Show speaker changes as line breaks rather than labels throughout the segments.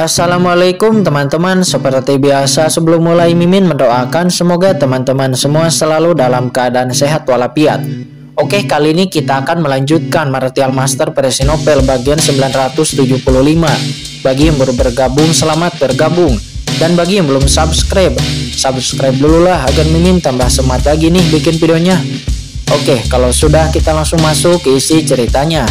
Assalamualaikum teman-teman. Seperti biasa sebelum mulai Mimin mendoakan semoga teman-teman semua selalu dalam keadaan sehat walafiat. Oke, kali ini kita akan melanjutkan Martial Master Presinopel bagian 975. Bagi yang baru bergabung, selamat bergabung. Dan bagi yang belum subscribe, subscribe dulu lah agar Mimin tambah semangat lagi nih bikin videonya. Oke, kalau sudah kita langsung masuk ke isi ceritanya.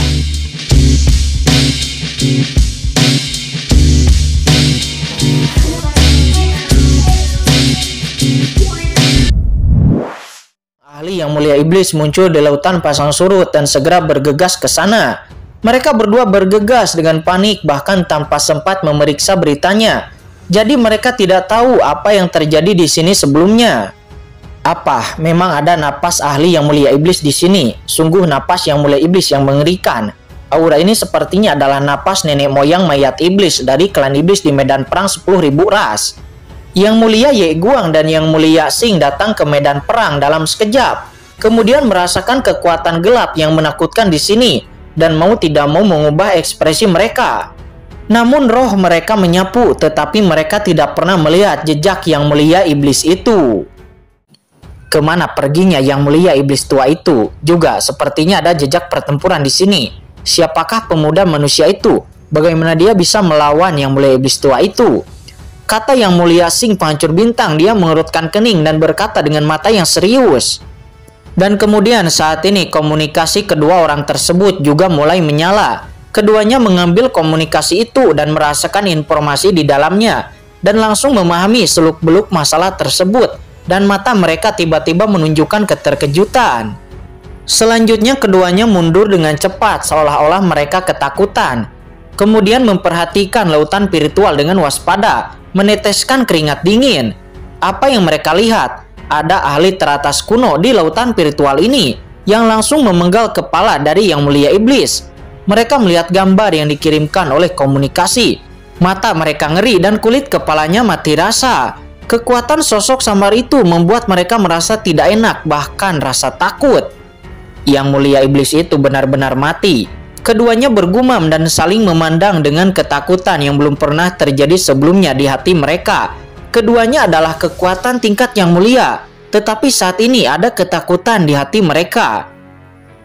Ahli yang mulia iblis muncul di lautan pasang surut dan segera bergegas ke sana. Mereka berdua bergegas dengan panik bahkan tanpa sempat memeriksa beritanya. Jadi mereka tidak tahu apa yang terjadi di sini sebelumnya. Apa? Memang ada napas ahli yang mulia iblis di sini. Sungguh napas yang mulia iblis yang mengerikan. Aura ini sepertinya adalah napas nenek moyang mayat iblis dari klan iblis di medan perang 10.000 ras. Yang mulia Ye Guang dan yang mulia Xing datang ke medan perang dalam sekejap. Kemudian merasakan kekuatan gelap yang menakutkan di sini dan mau tidak mau mengubah ekspresi mereka. Namun roh mereka menyapu, tetapi mereka tidak pernah melihat jejak yang mulia iblis itu. Kemana perginya yang mulia iblis tua itu? Juga sepertinya ada jejak pertempuran di sini. Siapakah pemuda manusia itu? Bagaimana dia bisa melawan yang mulia iblis tua itu? Kata yang mulia Xing penghancur bintang. Dia mengerutkan kening dan berkata dengan mata yang serius. Dan kemudian saat ini komunikasi kedua orang tersebut juga mulai menyala. Keduanya mengambil komunikasi itu dan merasakan informasi di dalamnya. Dan langsung memahami seluk-beluk masalah tersebut. Dan mata mereka tiba-tiba menunjukkan keterkejutan. Selanjutnya keduanya mundur dengan cepat seolah-olah mereka ketakutan. Kemudian memperhatikan lautan virtual dengan waspada. Meneteskan keringat dingin. Apa yang mereka lihat? Ada ahli teratas kuno di lautan virtual ini yang langsung memenggal kepala dari yang mulia iblis. Mereka melihat gambar yang dikirimkan oleh komunikasi. Mata mereka ngeri dan kulit kepalanya mati rasa. Kekuatan sosok samar itu membuat mereka merasa tidak enak, bahkan rasa takut. Yang mulia iblis itu benar-benar mati. Keduanya bergumam dan saling memandang dengan ketakutan yang belum pernah terjadi sebelumnya di hati mereka. Keduanya adalah kekuatan tingkat yang mulia, tetapi saat ini ada ketakutan di hati mereka.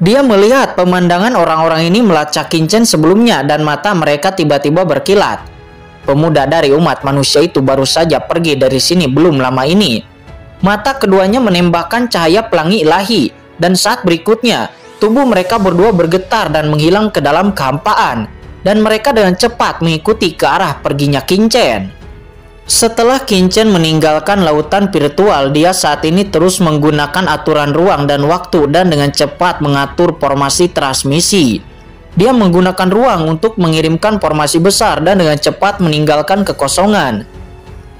Dia melihat pemandangan orang-orang ini melacak Qin Chen sebelumnya dan mata mereka tiba-tiba berkilat. Pemuda dari umat manusia itu baru saja pergi dari sini belum lama ini. Mata keduanya menembakkan cahaya pelangi ilahi dan saat berikutnya tubuh mereka berdua bergetar dan menghilang ke dalam kehampaan. Dan mereka dengan cepat mengikuti ke arah perginya Qin Chen. Setelah Qin Chen meninggalkan lautan virtual, dia saat ini terus menggunakan aturan ruang dan waktu dan dengan cepat mengatur formasi transmisi. Dia menggunakan ruang untuk mengirimkan formasi besar dan dengan cepat meninggalkan kekosongan.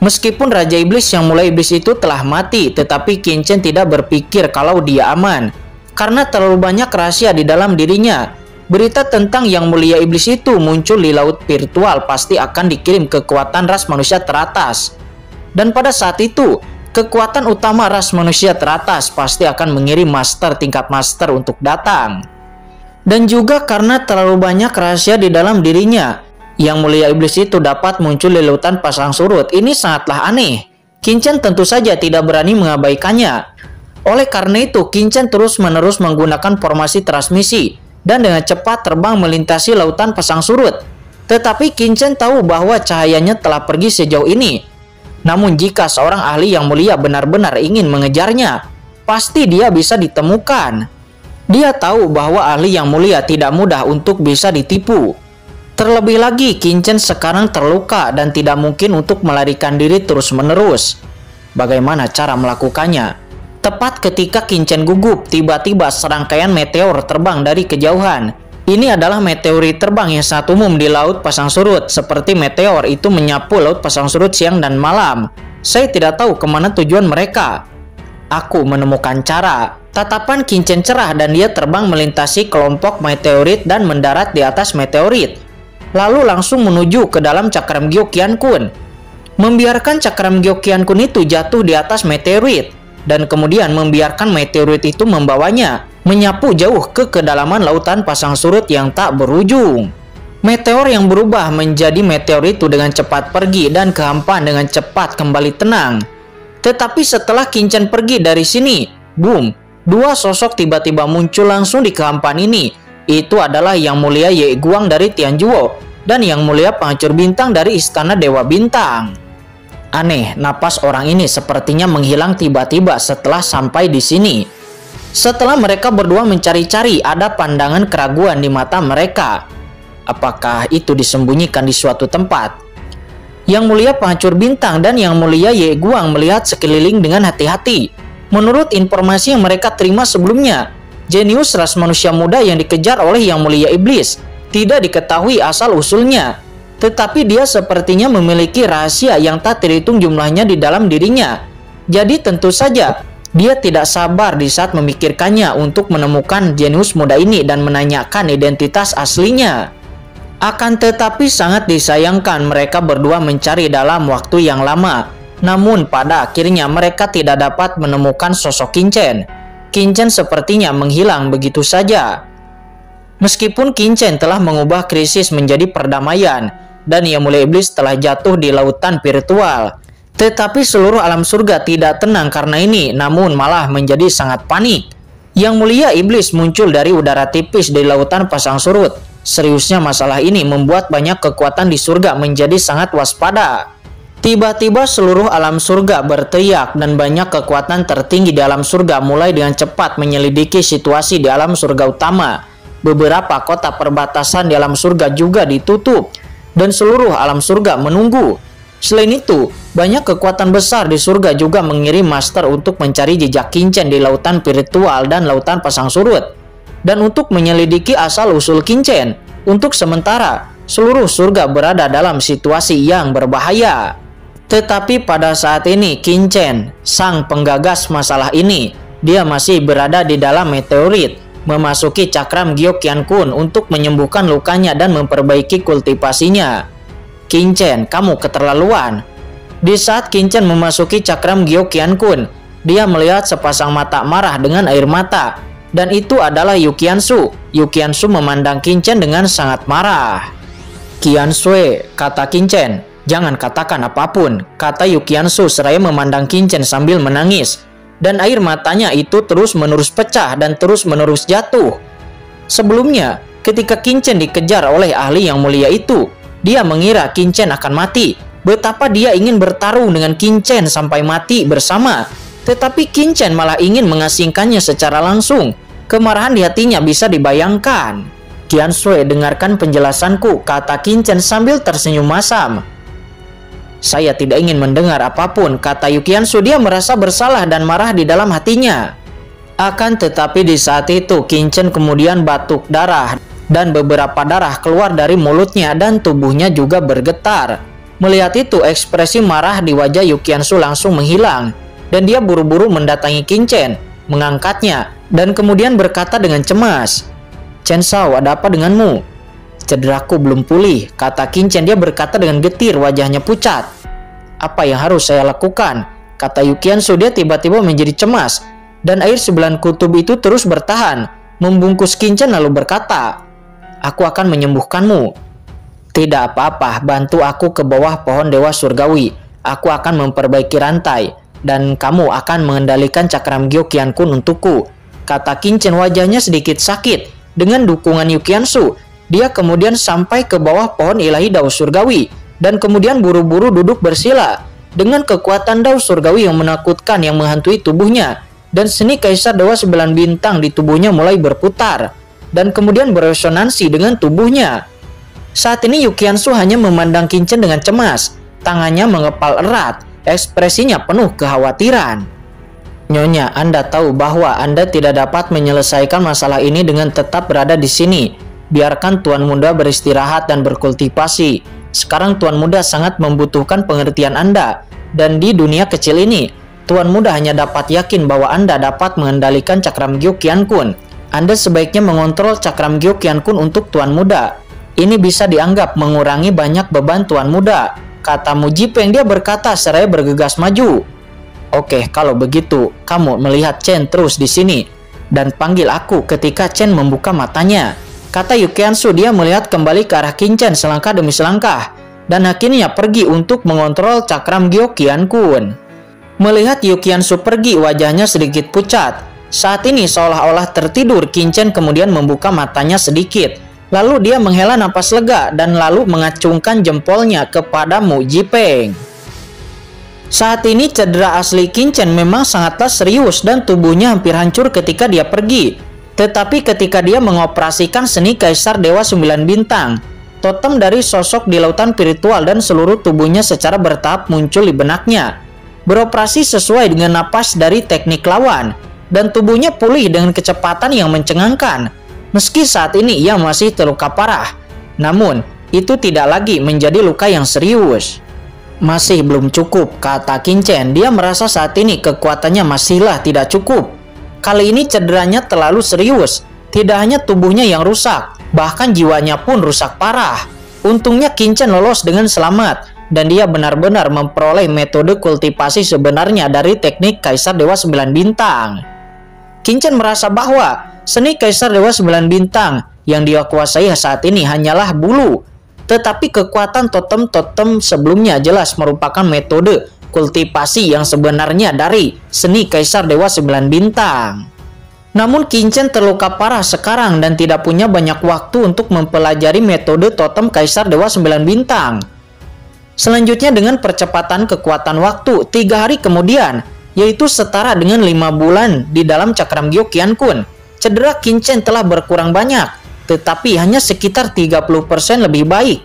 Meskipun Raja Iblis yang mulai iblis itu telah mati, tetapi Qin Chen tidak berpikir kalau dia aman. Karena terlalu banyak rahasia di dalam dirinya. Berita tentang yang mulia iblis itu muncul di laut virtual pasti akan dikirim kekuatan ras manusia teratas. Dan pada saat itu, kekuatan utama ras manusia teratas pasti akan mengirim master tingkat master untuk datang. Dan juga karena terlalu banyak rahasia di dalam dirinya, yang mulia iblis itu dapat muncul di lautan pasang surut. Ini sangatlah aneh. Qin Chen tentu saja tidak berani mengabaikannya. Oleh karena itu, Qin Chen terus-menerus menggunakan formasi transmisi dan dengan cepat terbang melintasi lautan pasang surut. Tetapi Qin Chen tahu bahwa cahayanya telah pergi sejauh ini. Namun jika seorang ahli yang mulia benar-benar ingin mengejarnya, pasti dia bisa ditemukan. Dia tahu bahwa ahli yang mulia tidak mudah untuk bisa ditipu. Terlebih lagi, Qin Chen sekarang terluka dan tidak mungkin untuk melarikan diri terus-menerus. Bagaimana cara melakukannya? Tepat ketika Qin Chen gugup, tiba-tiba serangkaian meteor terbang dari kejauhan. Ini adalah meteorit terbang yang sangat umum di laut pasang surut. Seperti meteor itu menyapu laut pasang surut siang dan malam. Saya tidak tahu kemana tujuan mereka. Aku menemukan cara. Tatapan Qin Chen cerah dan dia terbang melintasi kelompok meteorit dan mendarat di atas meteorit. Lalu langsung menuju ke dalam cakram Gyokian Kun. Membiarkan cakram Gyokian Kun itu jatuh di atas meteorit. Dan kemudian membiarkan meteorit itu membawanya, menyapu jauh ke kedalaman lautan pasang surut yang tak berujung. Meteor yang berubah menjadi meteor itu dengan cepat pergi dan kehampaan dengan cepat kembali tenang. Tetapi setelah Qin-Chen pergi dari sini, boom, dua sosok tiba-tiba muncul langsung di kehampaan ini. Itu adalah Yang Mulia Ye Guang dari Tianjuo dan Yang Mulia Penghancur Bintang dari Istana Dewa Bintang. Aneh, napas orang ini sepertinya menghilang tiba-tiba setelah sampai di sini. Setelah mereka berdua mencari-cari, ada pandangan keraguan di mata mereka. Apakah itu disembunyikan di suatu tempat? Yang Mulia Penghancur Bintang dan Yang Mulia Ye Guang melihat sekeliling dengan hati-hati. Menurut informasi yang mereka terima sebelumnya, jenius ras manusia muda yang dikejar oleh Yang Mulia Iblis tidak diketahui asal-usulnya. Tetapi dia sepertinya memiliki rahasia yang tak terhitung jumlahnya di dalam dirinya. Jadi tentu saja dia tidak sabar di saat memikirkannya untuk menemukan jenius muda ini dan menanyakan identitas aslinya. Akan tetapi sangat disayangkan mereka berdua mencari dalam waktu yang lama. Namun pada akhirnya mereka tidak dapat menemukan sosok Qin-Chen. Qin-Chen sepertinya menghilang begitu saja. Meskipun Qin-Chen telah mengubah krisis menjadi perdamaian dan Yang Mulia Iblis telah jatuh di lautan virtual, tetapi seluruh alam surga tidak tenang karena ini, namun malah menjadi sangat panik. Yang Mulia Iblis muncul dari udara tipis di lautan pasang surut. Seriusnya masalah ini membuat banyak kekuatan di surga menjadi sangat waspada. Tiba-tiba seluruh alam surga berteriak dan banyak kekuatan tertinggi di alam surga mulai dengan cepat menyelidiki situasi di alam surga utama. Beberapa kota perbatasan di alam surga juga ditutup dan seluruh alam surga menunggu. Selain itu, banyak kekuatan besar di surga juga mengirim master untuk mencari jejak Qin-Chen di lautan virtual dan lautan pasang surut. Dan untuk menyelidiki asal-usul Qin-Chen, untuk sementara, seluruh surga berada dalam situasi yang berbahaya. Tetapi pada saat ini, Qin-Chen, sang penggagas masalah ini, dia masih berada di dalam meteorit, memasuki cakram Gyeokyan-kun untuk menyembuhkan lukanya dan memperbaiki kultivasinya. Qin-Chen, kamu keterlaluan. Di saat Qin-Chen memasuki cakram Gyeokyan-kun, dia melihat sepasang mata marah dengan air mata. Dan itu adalah Yu Qiansu. Yu Qiansu memandang Qin-Chen dengan sangat marah. "Qiansui," kata Qin-Chen, "jangan katakan apapun," kata Yu Qiansu seraya memandang Qin-Chen sambil menangis. Dan air matanya itu terus-menerus pecah dan terus-menerus jatuh. Sebelumnya, ketika Qin-Chen dikejar oleh ahli yang mulia itu, dia mengira Qin-Chen akan mati. Betapa dia ingin bertarung dengan Qin-Chen sampai mati bersama. Tetapi Qin-Chen malah ingin mengasingkannya secara langsung. Kemarahan di hatinya bisa dibayangkan. "Qiansui, dengarkan penjelasanku," kata Qin-Chen sambil tersenyum masam. "Saya tidak ingin mendengar apapun," kata Yu Qiansu. Dia merasa bersalah dan marah di dalam hatinya. Akan tetapi di saat itu Qin-Chen kemudian batuk darah dan beberapa darah keluar dari mulutnya dan tubuhnya juga bergetar. Melihat itu, ekspresi marah di wajah Yu Qiansu langsung menghilang dan dia buru-buru mendatangi Qin-Chen, mengangkatnya dan kemudian berkata dengan cemas, "Chen Shao, ada apa denganmu?" "Cederaku belum pulih," kata Qin-Chen. Dia berkata dengan getir, wajahnya pucat. "Apa yang harus saya lakukan?" kata Yu Qiansu. Dia tiba-tiba menjadi cemas dan air 9 kutub itu terus bertahan, membungkus Qin-Chen lalu berkata, "Aku akan menyembuhkanmu." "Tidak apa-apa, bantu aku ke bawah pohon Dewa Surgawi. Aku akan memperbaiki rantai dan kamu akan mengendalikan cakram Gyeokyan-kun untukku," kata Qin-Chen. Wajahnya sedikit sakit. Dengan dukungan Yu Qiansu, dia kemudian sampai ke bawah pohon ilahi Dao Surgawi dan kemudian buru-buru duduk bersila. Dengan kekuatan Dao Surgawi yang menakutkan yang menghantui tubuhnya, dan seni Kaisar Dewa 9 bintang di tubuhnya mulai berputar dan kemudian beresonansi dengan tubuhnya. Saat ini Yu Qiansu hanya memandang Qin-Chen dengan cemas. Tangannya mengepal erat, ekspresinya penuh kekhawatiran. "Nyonya, Anda tahu bahwa Anda tidak dapat menyelesaikan masalah ini dengan tetap berada di sini. Biarkan Tuan Muda beristirahat dan berkultivasi. Sekarang Tuan Muda sangat membutuhkan pengertian Anda. Dan di dunia kecil ini, Tuan Muda hanya dapat yakin bahwa Anda dapat mengendalikan cakram Gyeokyan-kun. Anda sebaiknya mengontrol cakram Gyeokyan-kun untuk Tuan Muda. Ini bisa dianggap mengurangi banyak beban Tuan Muda," kata Mu Jipeng. Dia berkata seraya bergegas maju. "Oke, kalau begitu, kamu melihat Chen terus di sini dan panggil aku ketika Chen membuka matanya," Kata Yukiansu, dia melihat kembali ke arah Kinchen selangkah demi selangkah, dan akhirnya pergi untuk mengontrol cakram Gyo Qiankun. Melihat Yukiansu pergi, wajahnya sedikit pucat. Saat ini seolah-olah tertidur, Kinchen kemudian membuka matanya sedikit. Lalu dia menghela napas lega dan lalu mengacungkan jempolnya kepada Mu Jipeng. Saat ini cedera asli Kinchen memang sangatlah serius dan tubuhnya hampir hancur ketika dia pergi. Tetapi ketika dia mengoperasikan seni Kaisar Dewa 9 Bintang, totem dari sosok di lautan spiritual dan seluruh tubuhnya secara bertahap muncul di benaknya, beroperasi sesuai dengan napas dari teknik lawan, dan tubuhnya pulih dengan kecepatan yang mencengangkan. Meski saat ini ia masih terluka parah, namun itu tidak lagi menjadi luka yang serius. Masih belum cukup, kata Kinchen. Dia merasa saat ini kekuatannya masihlah tidak cukup. Kali ini cederanya terlalu serius. Tidak hanya tubuhnya yang rusak, bahkan jiwanya pun rusak parah. Untungnya Kinchen lolos dengan selamat, dan dia benar-benar memperoleh metode kultivasi sebenarnya dari teknik Kaisar Dewa 9 Bintang. Kinchen merasa bahwa seni Kaisar Dewa 9 Bintang yang dia kuasai saat ini hanyalah bulu, tetapi kekuatan totem-totem sebelumnya jelas merupakan metode kultivasi yang sebenarnya dari seni Kaisar Dewa 9 Bintang. Namun Kinchen terluka parah sekarang dan tidak punya banyak waktu untuk mempelajari metode totem Kaisar Dewa 9 Bintang. Selanjutnya dengan percepatan kekuatan waktu, 3 hari kemudian, yaitu setara dengan 5 bulan di dalam cakram Gyo Qiankun, cedera Kinchen telah berkurang banyak, tetapi hanya sekitar 30% lebih baik.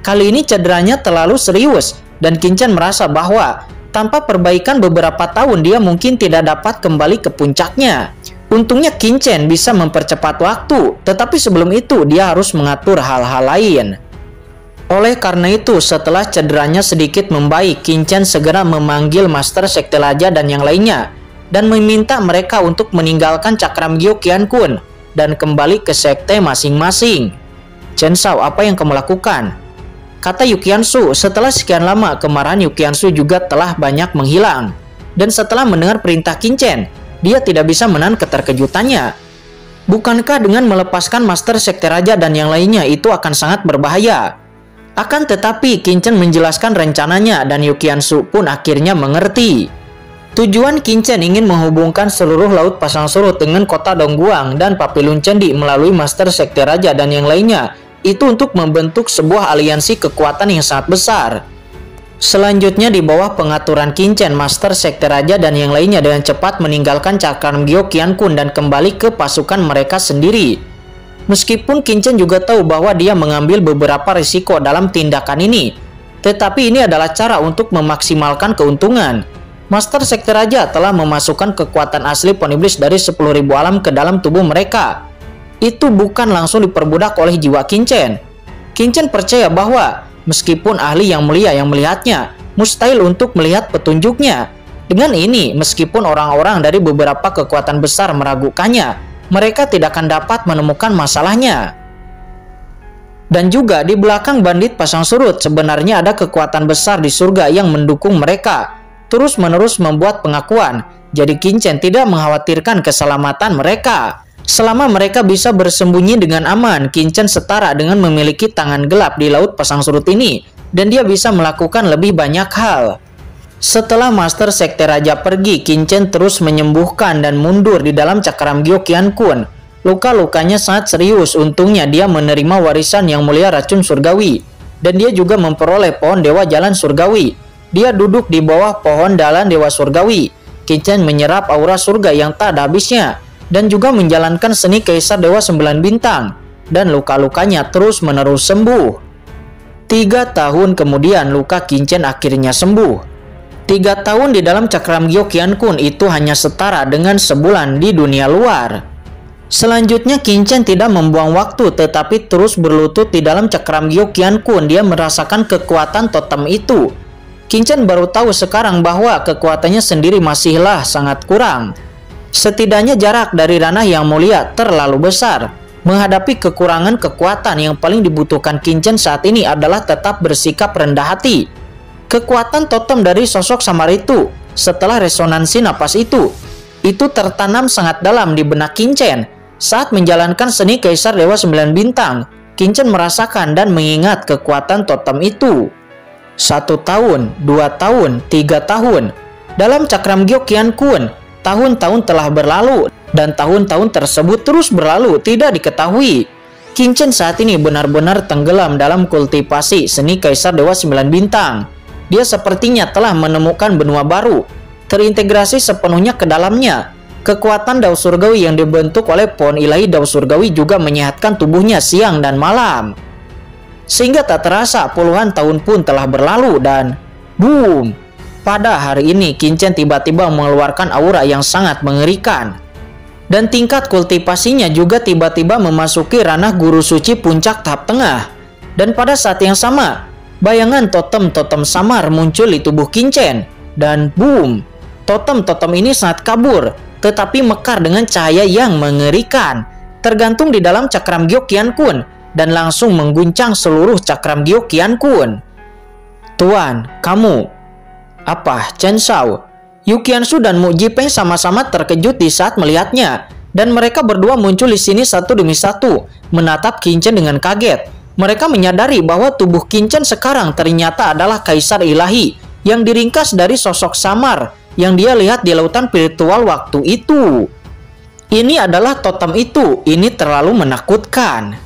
Kali ini cederanya terlalu serius, dan Kinchen merasa bahwa tanpa perbaikan beberapa tahun dia mungkin tidak dapat kembali ke puncaknya. Untungnya Kinchen bisa mempercepat waktu, tetapi sebelum itu dia harus mengatur hal-hal lain. Oleh karena itu, setelah cederanya sedikit membaik, Kinchen segera memanggil Master Sekte Raja dan yang lainnya, dan meminta mereka untuk meninggalkan cakram Gyo Qiankun dan kembali ke sekte masing-masing. Chen Shao, apa yang kamu lakukan? Kata Yukiansu. Setelah sekian lama, kemarahan Yukiansu juga telah banyak menghilang. Dan setelah mendengar perintah Kinchen, dia tidak bisa menahan keterkejutannya. Bukankah dengan melepaskan Master Sekte Raja dan yang lainnya itu akan sangat berbahaya? Akan tetapi Kinchen menjelaskan rencananya dan Yukiansu pun akhirnya mengerti. Tujuan Kinchen ingin menghubungkan seluruh Laut Pasang Surut dengan kota Dongguang dan Papilun Cendi melalui Master Sekte Raja dan yang lainnya, itu untuk membentuk sebuah aliansi kekuatan yang sangat besar. Selanjutnya di bawah pengaturan Kinchen, Master Sekte Raja dan yang lainnya dengan cepat meninggalkan cakram Gyo Qiankun dan kembali ke pasukan mereka sendiri. Meskipun Kinchen juga tahu bahwa dia mengambil beberapa risiko dalam tindakan ini, tetapi ini adalah cara untuk memaksimalkan keuntungan. Master Sekte Raja telah memasukkan kekuatan asli Pohon Iblis dari 10.000 alam ke dalam tubuh mereka. Itu bukan langsung diperbudak oleh jiwa Kinchen. Kinchen percaya bahwa meskipun ahli yang mulia yang melihatnya, mustahil untuk melihat petunjuknya. Dengan ini, meskipun orang-orang dari beberapa kekuatan besar meragukannya, mereka tidak akan dapat menemukan masalahnya. Dan juga di belakang bandit pasang surut, sebenarnya ada kekuatan besar di surga yang mendukung mereka, terus-menerus membuat pengakuan. Jadi Kinchen tidak mengkhawatirkan keselamatan mereka. Selama mereka bisa bersembunyi dengan aman, Kinchen setara dengan memiliki tangan gelap di Laut Pasang Surut ini, dan dia bisa melakukan lebih banyak hal. Setelah Master Sekte Raja pergi, Kinchen terus menyembuhkan dan mundur di dalam cakram Gyo Qiankun. Luka-lukanya sangat serius, untungnya dia menerima warisan yang mulia racun surgawi, dan dia juga memperoleh pohon dewa jalan surgawi. Dia duduk di bawah pohon jalan dewa surgawi. Kinchen menyerap aura surga yang tak ada habisnya, dan juga menjalankan seni Kaisar Dewa 9 Bintang, dan luka-lukanya terus-menerus sembuh. 3 tahun kemudian, luka Kinchen akhirnya sembuh. 3 tahun di dalam cakram Gyo Qiankun itu hanya setara dengan sebulan di dunia luar. Selanjutnya Kinchen tidak membuang waktu tetapi terus berlutut di dalam cakram Gyo Qiankun. Dia merasakan kekuatan totem itu. Kinchen baru tahu sekarang bahwa kekuatannya sendiri masihlah sangat kurang. Setidaknya jarak dari ranah yang mulia terlalu besar. Menghadapi kekurangan kekuatan, yang paling dibutuhkan Kinchen saat ini adalah tetap bersikap rendah hati. Kekuatan totem dari sosok samar itu, setelah resonansi napas itu tertanam sangat dalam di benak Kinchen. Saat menjalankan seni Kaisar Dewa 9 Bintang, Qingchen merasakan dan mengingat kekuatan totem itu. 1 tahun, 2 tahun, 3 tahun. Dalam cakram Gyo Qiankun, tahun-tahun telah berlalu dan tahun-tahun tersebut terus berlalu tidak diketahui. Qingchen saat ini benar-benar tenggelam dalam kultivasi seni Kaisar Dewa 9 Bintang. Dia sepertinya telah menemukan benua baru, terintegrasi sepenuhnya ke dalamnya. Kekuatan Dao Surgawi yang dibentuk oleh pohon ilahi Dao Surgawi juga menyehatkan tubuhnya siang dan malam. Sehingga tak terasa puluhan tahun pun telah berlalu dan boom! Pada hari ini Qingchen tiba-tiba mengeluarkan aura yang sangat mengerikan. Dan tingkat kultivasinya juga tiba-tiba memasuki ranah guru suci puncak tahap tengah. Dan pada saat yang sama, bayangan totem-totem samar muncul di tubuh Qingchen. Dan boom! Totem-totem ini sangat kabur, tetapi mekar dengan cahaya yang mengerikan, tergantung di dalam cakram Gyo Qiankun dan langsung mengguncang seluruh cakram Gyo Qiankun. Tuan, kamu. Apa, Chen Shao? Yu Qianshu dan Mu Jipeng sama-sama terkejut di saat melihatnya, dan mereka berdua muncul di sini satu demi satu, menatap Qingchen dengan kaget. Mereka menyadari bahwa tubuh Qingchen sekarang ternyata adalah Kaisar Ilahi yang diringkas dari sosok samar yang dia lihat di lautan spiritual waktu itu. Ini adalah totem itu, ini terlalu menakutkan.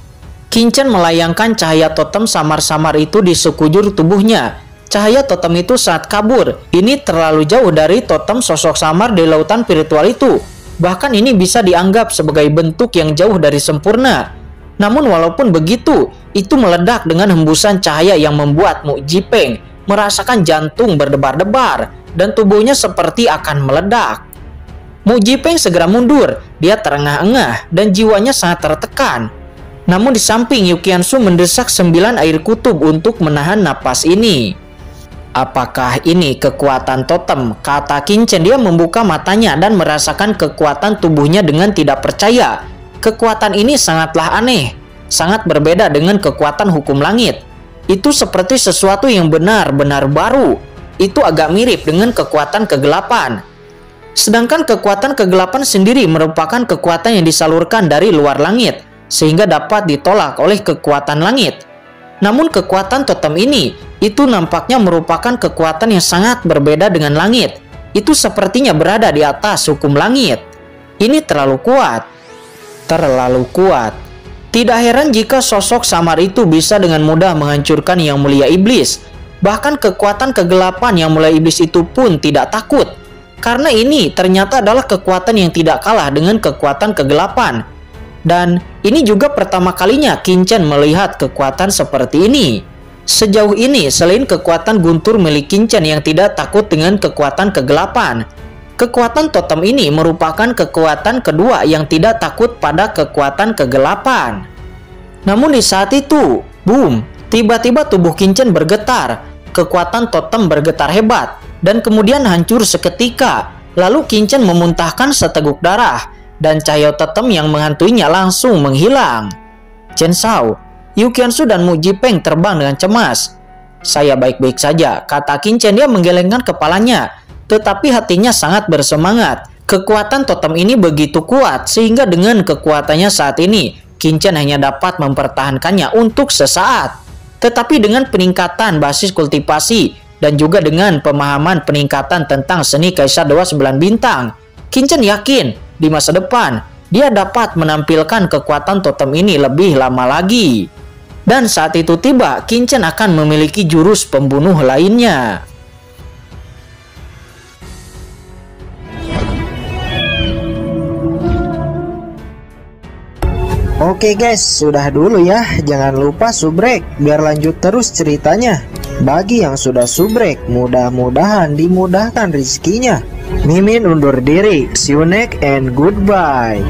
Qingchen melayangkan cahaya totem samar-samar itu di sekujur tubuhnya. Cahaya totem itu sangat kabur, ini terlalu jauh dari totem sosok samar di lautan spiritual itu. Bahkan ini bisa dianggap sebagai bentuk yang jauh dari sempurna. Namun walaupun begitu, itu meledak dengan hembusan cahaya yang membuat Mu Jipeng merasakan jantung berdebar-debar dan tubuhnya seperti akan meledak. Mu Jipeng segera mundur, dia terengah-engah dan jiwanya sangat tertekan. Namun di samping Yu Qianshu mendesak 9 air kutub untuk menahan napas ini. Apakah ini kekuatan totem? Kata Qingchen. Dia membuka matanya dan merasakan kekuatan tubuhnya dengan tidak percaya. Kekuatan ini sangatlah aneh, sangat berbeda dengan kekuatan hukum langit. Itu seperti sesuatu yang benar-benar baru. Itu agak mirip dengan kekuatan kegelapan. Sedangkan kekuatan kegelapan sendiri merupakan kekuatan yang disalurkan dari luar langit, sehingga dapat ditolak oleh kekuatan langit. Namun kekuatan totem ini, itu nampaknya merupakan kekuatan yang sangat berbeda dengan langit. Itu sepertinya berada di atas hukum langit. Ini terlalu kuat. Terlalu kuat. Tidak heran jika sosok samar itu bisa dengan mudah menghancurkan Yang Mulia Iblis. Bahkan kekuatan kegelapan Yang Mulia Iblis itu pun tidak takut. Karena ini ternyata adalah kekuatan yang tidak kalah dengan kekuatan kegelapan. Dan ini juga pertama kalinya Qingchen melihat kekuatan seperti ini. Sejauh ini, selain kekuatan guntur milik Qingchen yang tidak takut dengan kekuatan kegelapan, kekuatan totem ini merupakan kekuatan kedua yang tidak takut pada kekuatan kegelapan. Namun di saat itu, boom, tiba-tiba tubuh Qingchen bergetar, kekuatan totem bergetar hebat, dan kemudian hancur seketika. Lalu Qingchen memuntahkan seteguk darah, dan cahaya totem yang menghantuinya langsung menghilang. Chen Shao, Yu Qianshu dan Mu Jipeng terbang dengan cemas. Saya baik-baik saja, kata Qingchen. Dia menggelengkan kepalanya, tetapi hatinya sangat bersemangat. Kekuatan totem ini begitu kuat, sehingga dengan kekuatannya saat ini, Qingchen hanya dapat mempertahankannya untuk sesaat. Tetapi dengan peningkatan basis kultivasi, dan juga dengan pemahaman peningkatan tentang seni Kaisar Dewa 9 Bintang, Qingchen yakin di masa depan, dia dapat menampilkan kekuatan totem ini lebih lama lagi. Dan saat itu tiba, Qingchen akan memiliki jurus pembunuh lainnya.
Oke guys, sudah dulu ya. Jangan lupa subrek biar lanjut terus ceritanya. Bagi yang sudah subrek, mudah-mudahan dimudahkan rezekinya. Mimin undur diri. See you next and goodbye.